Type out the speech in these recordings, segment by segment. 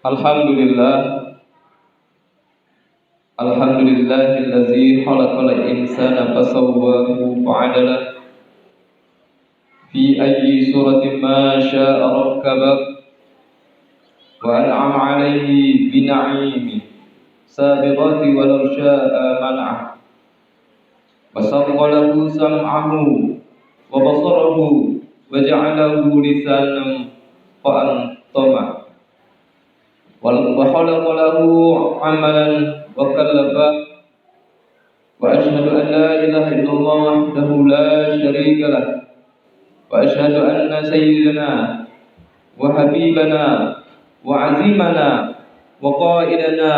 Alhamdulillah, alhamdulillahillazi khalaqal insana fasawwahu fa'adalah fi ayyi suratin ma syaa rakkabah wa an'ama 'alaihi bi na'imi sabiqati walau syaa man'ah wa sawwalahu sam'ahu wa basarahu wa ja'alahu lisanan fa'antama wa khalaqa lahu 'amalan wa kallafa wa asyhadu an la ilaha illallah wahdahu la syarika lah wa asyhadu anna sayyidana wa habibana wa azimana wa qaidana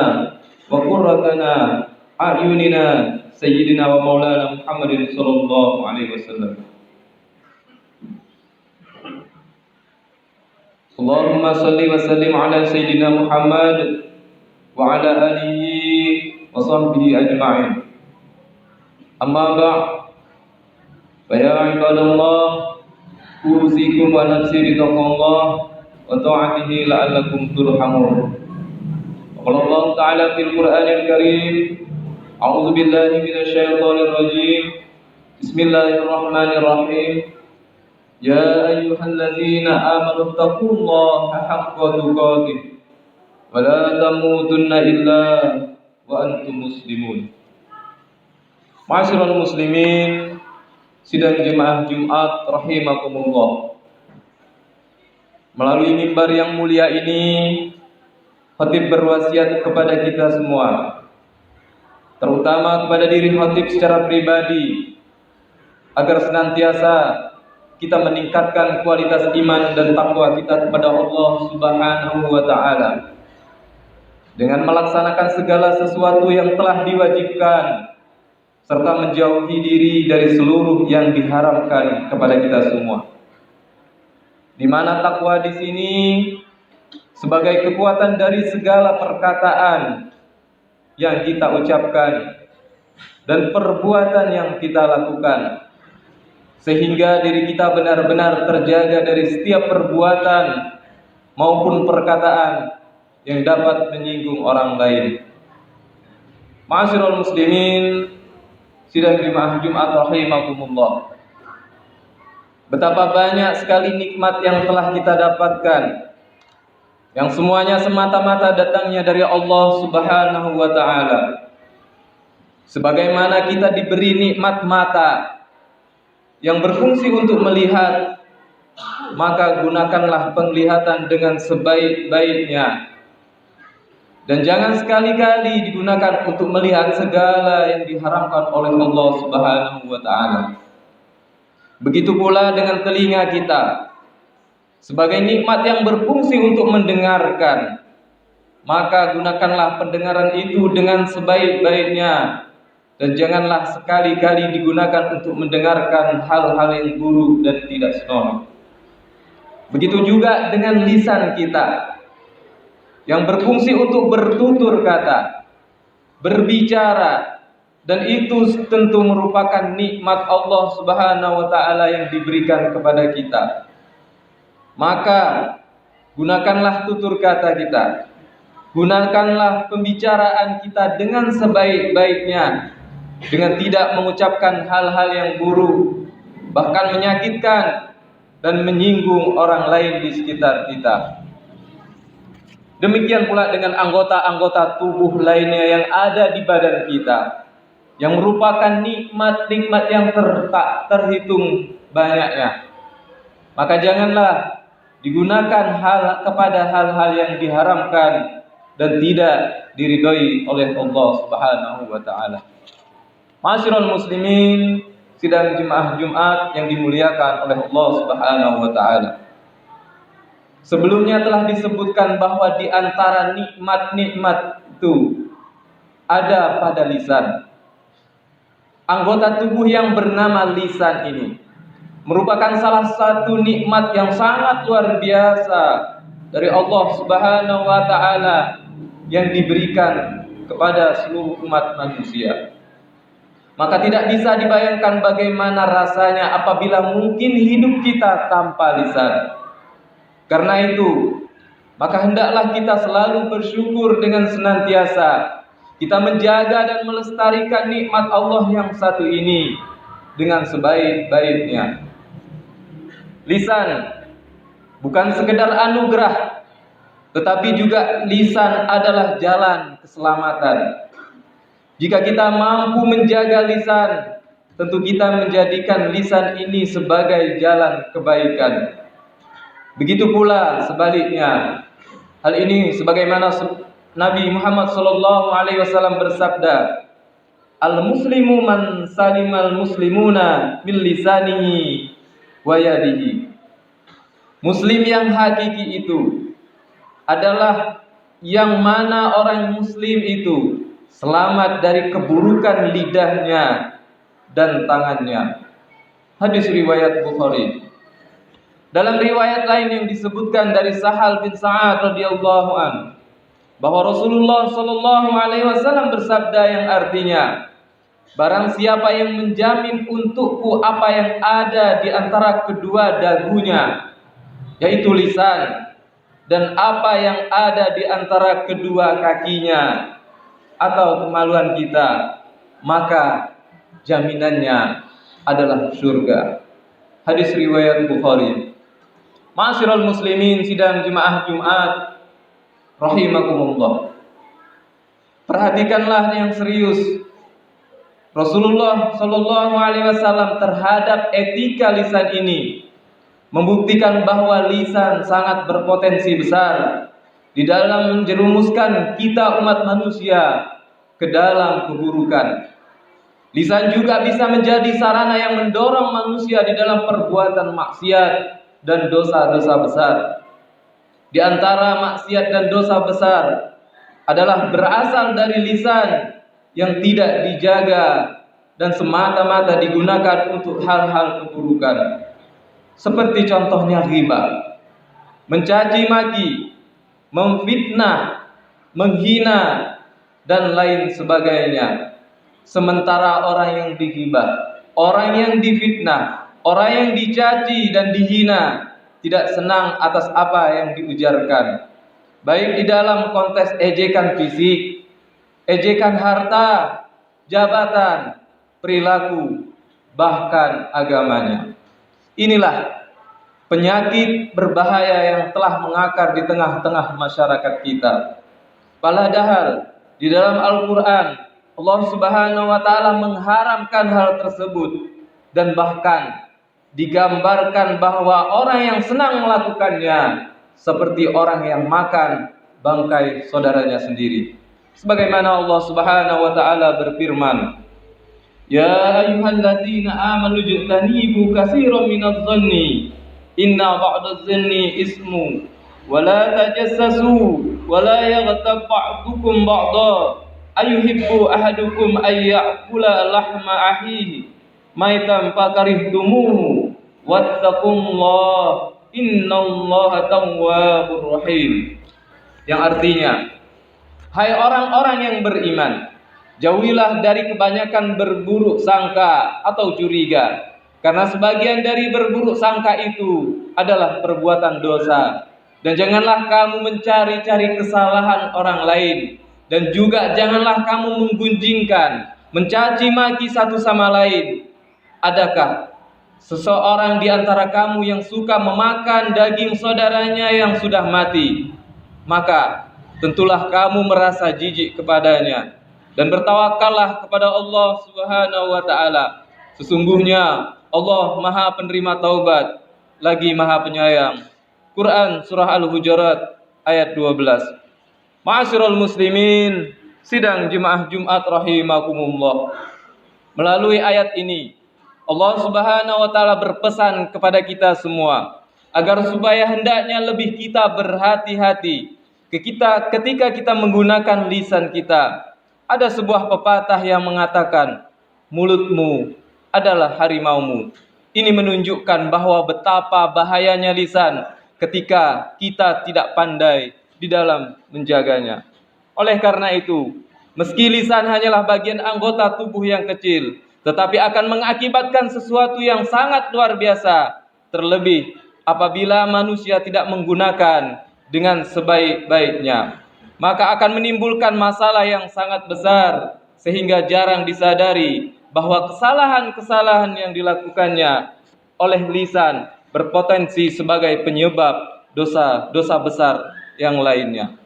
wa qurratana a'yunina sayyidina wa maulana Muhammadin sallallahu alaihi wasallam. Allahumma salli wa sallim ala sayyidina Muhammad wa ala alihi wa sahbihi ajma'in. Amma ba'd, fa ya ibadallah, usikum wa nafsi bitaqwallah wa ta'atihi la'allakum turhamun. Qala Allah ta'ala fil Qur'anil Karim, a'udzu billahi minasy syaithanir rajim. Bismillahirrahmanirrahim. Ya ayyuhalladzina amanu taqullaha haqqa tuqatih wa la tamutunna illa wa antum muslimun. Ma'asyiral muslimin, sidang jemaah Jumat rahimakumullah. Melalui mimbar yang mulia ini, khatib berwasiat kepada kita semua, terutama kepada diri khatib secara pribadi, agar senantiasa kita meningkatkan kualitas iman dan takwa kita kepada Allah Subhanahu wa ta'ala dengan melaksanakan segala sesuatu yang telah diwajibkan serta menjauhi diri dari seluruh yang diharamkan kepada kita semua. Di mana takwa di sini sebagai kekuatan dari segala perkataan yang kita ucapkan dan perbuatan yang kita lakukan, sehingga diri kita benar-benar terjaga dari setiap perbuatan maupun perkataan yang dapat menyinggung orang lain. Ma'asyiral muslimin, sidang jemaah Jumat rahimakumullah. Betapa banyak sekali nikmat yang telah kita dapatkan, yang semuanya semata-mata datangnya dari Allah Subhanahu wa ta'ala. Sebagaimana kita diberi nikmat mata yang berfungsi untuk melihat, maka gunakanlah penglihatan dengan sebaik-baiknya. Dan jangan sekali-kali digunakan untuk melihat segala yang diharamkan oleh Allah Subhanahu wa ta'ala. Begitu pula dengan telinga kita, sebagai nikmat yang berfungsi untuk mendengarkan, maka gunakanlah pendengaran itu dengan sebaik-baiknya. Dan janganlah sekali-kali digunakan untuk mendengarkan hal-hal yang buruk dan tidak senonoh. Begitu juga dengan lisan kita, yang berfungsi untuk bertutur kata, berbicara, dan itu tentu merupakan nikmat Allah Subhanahu wa ta'ala yang diberikan kepada kita. Maka gunakanlah tutur kata kita, gunakanlah pembicaraan kita dengan sebaik-baiknya, dengan tidak mengucapkan hal-hal yang buruk, bahkan menyakitkan dan menyinggung orang lain di sekitar kita. Demikian pula dengan anggota-anggota tubuh lainnya yang ada di badan kita, yang merupakan nikmat-nikmat yang tak terhitung banyaknya. Maka janganlah digunakan kepada hal-hal yang diharamkan dan tidak diridhoi oleh Allah Subhanahu wa ta'ala. Ma'asyiral muslimin, sidang jemaah Jumat yang dimuliakan oleh Allah Subhanahu wa ta'ala. Sebelumnya telah disebutkan bahwa di antara nikmat-nikmat itu ada pada lisan. Anggota tubuh yang bernama lisan ini merupakan salah satu nikmat yang sangat luar biasa dari Allah Subhanahu wa ta'ala yang diberikan kepada seluruh umat manusia. Maka tidak bisa dibayangkan bagaimana rasanya apabila mungkin hidup kita tanpa lisan. Karena itu, Maka hendaklah kita selalu bersyukur dengan senantiasa kita menjaga dan melestarikan nikmat Allah yang satu ini dengan sebaik-baiknya. Lisan bukan sekedar anugerah, tetapi juga lisan adalah jalan keselamatan. Jika kita mampu menjaga lisan, tentu kita menjadikan lisan ini sebagai jalan kebaikan. Begitu pula sebaliknya. Hal ini sebagaimana Nabi Muhammad SAW bersabda, "Al-muslimu man salimal muslimuna min lisanihi wa yadihi." Muslim yang hakiki itu adalah yang mana orang muslim itu selamat dari keburukan lidahnya dan tangannya. Hadis riwayat Bukhari. Dalam riwayat lain yang disebutkan dari Sahal bin Sa'ad radhiyallahu anhu bahwa Rasulullah sallallahu alaihi wasallam bersabda yang artinya, barang siapa yang menjamin untukku apa yang ada di antara kedua dagunya, yaitu lisan, dan apa yang ada di antara kedua kakinya atau kemaluan kita, maka jaminannya adalah surga. Hadis riwayat Bukhari. Ma'asyiral muslimin sidang jemaah Jumat rahimakumullah. Perhatikanlah yang serius Rasulullah sallallahu alaihi wasallam terhadap etika lisan ini, membuktikan bahwa lisan sangat berpotensi besar di dalam menjerumuskan kita umat manusia ke dalam keburukan. Lisan juga bisa menjadi sarana yang mendorong manusia di dalam perbuatan maksiat dan dosa-dosa besar. Di antara maksiat dan dosa besar adalah berasal dari lisan yang tidak dijaga dan semata-mata digunakan untuk hal-hal keburukan. Seperti contohnya ghibah, mencaci maki, memfitnah, menghina, dan lain sebagainya. Sementara orang yang dighibah, orang yang difitnah, orang yang dicaci dan dihina tidak senang atas apa yang diujarkan, baik di dalam konteks ejekan fisik, ejekan harta, jabatan, perilaku, bahkan agamanya. Inilah penyakit berbahaya yang telah mengakar di tengah-tengah masyarakat kita. Padahal di dalam Al-Quran Allah Subhanahu wa Ta'ala mengharamkan hal tersebut, dan bahkan digambarkan bahwa orang yang senang melakukannya seperti orang yang makan bangkai saudaranya sendiri. Sebagaimana Allah Subhanahu wa Ta'ala berfirman, "Ya ayyuhalladzina amanu jtanibu katsiran minadh-dhanni inna ba'dadh-dhanni ismu wa la tajassasu wa la yaghtab ba'dukum ba'dha ayuhibbu ahadukum ay ya'kula lahma akhihi maitan fakarihtumuhu wattaqullaha innallaha tawwabur rahim." Yang artinya, hai orang-orang yang beriman, jauhilah dari kebanyakan berburuk sangka atau curiga, karena sebagian dari berburuk sangka itu adalah perbuatan dosa. Dan janganlah kamu mencari-cari kesalahan orang lain, dan juga janganlah kamu menggunjingkan, mencaci maki satu sama lain. Adakah seseorang di antara kamu yang suka memakan daging saudaranya yang sudah mati? Maka tentulah kamu merasa jijik kepadanya, dan bertawakallah kepada Allah Subhanahu wa Ta'ala. Sesungguhnya Allah Maha Penerima Taubat, lagi Maha Penyayang. Quran Surah Al-Hujurat ayat 12. Ma'asyiral muslimin sidang jemaah Jumat rahimakumullah. Melalui ayat ini Allah Subhanahu wa Ta'ala berpesan kepada kita semua agar supaya hendaknya lebih kita berhati-hati ketika kita menggunakan lisan kita. Ada sebuah pepatah yang mengatakan, mulutmu adalah harimaumu. Ini menunjukkan bahwa betapa bahayanya lisan ketika kita tidak pandai di dalam menjaganya. Oleh karena itu, meski lisan hanyalah bagian anggota tubuh yang kecil, tetapi akan mengakibatkan sesuatu yang sangat luar biasa, terlebih apabila manusia tidak menggunakan dengan sebaik-baiknya, maka akan menimbulkan masalah yang sangat besar sehingga jarang disadari bahwa kesalahan-kesalahan yang dilakukannya oleh lisan berpotensi sebagai penyebab dosa-dosa besar yang lainnya.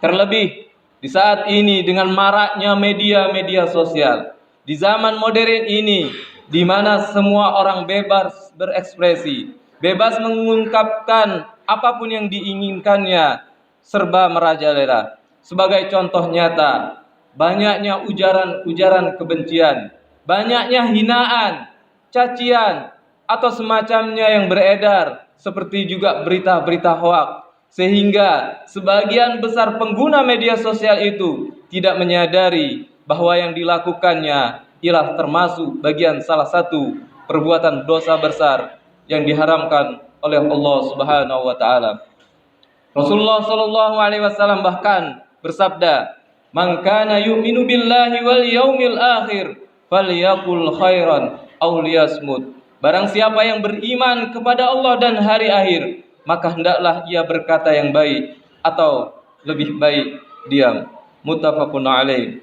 Terlebih di saat ini dengan maraknya media-media sosial, di zaman modern ini di mana semua orang bebas berekspresi, bebas mengungkapkan apapun yang diinginkannya, serba merajalela. Sebagai contoh nyata, banyaknya ujaran-ujaran kebencian, banyaknya hinaan, cacian, atau semacamnya yang beredar, seperti juga berita-berita hoaks, sehingga sebagian besar pengguna media sosial itu tidak menyadari bahwa yang dilakukannya ialah termasuk bagian salah satu perbuatan dosa besar yang diharamkan oleh Allah Subhanahu wa taala. Rasulullah sallallahu alaihi wasallam bahkan bersabda, "Man kana yu'minu billahi wal yaumil akhir falyaqul khairan aw liyasmut." Barang siapa yang beriman kepada Allah dan hari akhir, maka hendaklah ia berkata yang baik atau lebih baik diam. Muttafaqun alaih.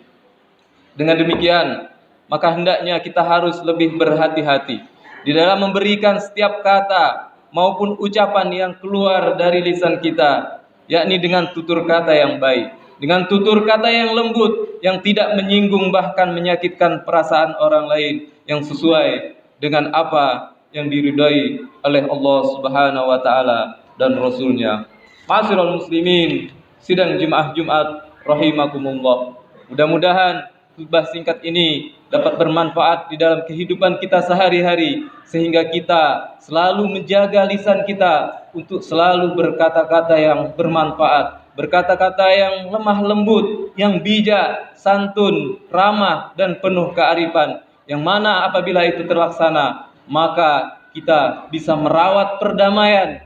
Dengan demikian, maka hendaknya kita harus lebih berhati-hati di dalam memberikan setiap kata maupun ucapan yang keluar dari lisan kita, yakni dengan tutur kata yang baik, dengan tutur kata yang lembut, yang tidak menyinggung bahkan menyakitkan perasaan orang lain, yang sesuai dengan apa yang diridhai oleh Allah Subhanahu wa taala dan Rasulnya. Ma'asyiral muslimin, sidang Jumat rahimakumullah. Mudah-mudahan khutbah singkat ini dapat bermanfaat di dalam kehidupan kita sehari-hari, sehingga kita selalu menjaga lisan kita untuk selalu berkata-kata yang bermanfaat, berkata-kata yang lemah lembut, yang bijak, santun, ramah, dan penuh kearifan, yang mana apabila itu terlaksana, maka kita bisa merawat perdamaian,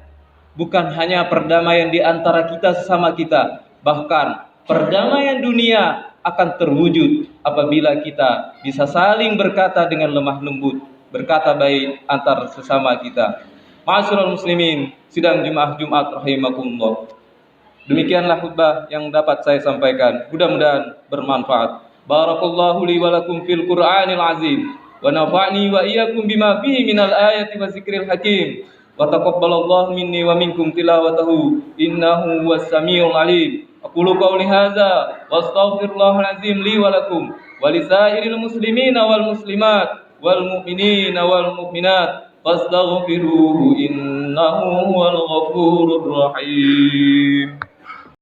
bukan hanya perdamaian di antara kita sesama kita, bahkan perdamaian dunia akan terwujud apabila kita bisa saling berkata dengan lemah lembut, berkata baik antar sesama kita. Ma'asyiral muslimin, sidang Jumat rahimakumullah. Demikianlah khutbah yang dapat saya sampaikan. Mudah-mudahan bermanfaat. Barakallahu li wa lakum fil Qur'anil azim wa nafa'ni wa iyyakum bima fihi minal ayati wa zikril hakim. Wa taqabbalallahu minni wa minkum tilawatahu innahu huwas samiul alim. Aqulu qawli hadza wa astaghfirullahal azim li wa lakum wa lisairil muslimina wal muslimat wal mu'minina wal mu'minat fastaghfiruhu innahu huwal ghafurur rahim.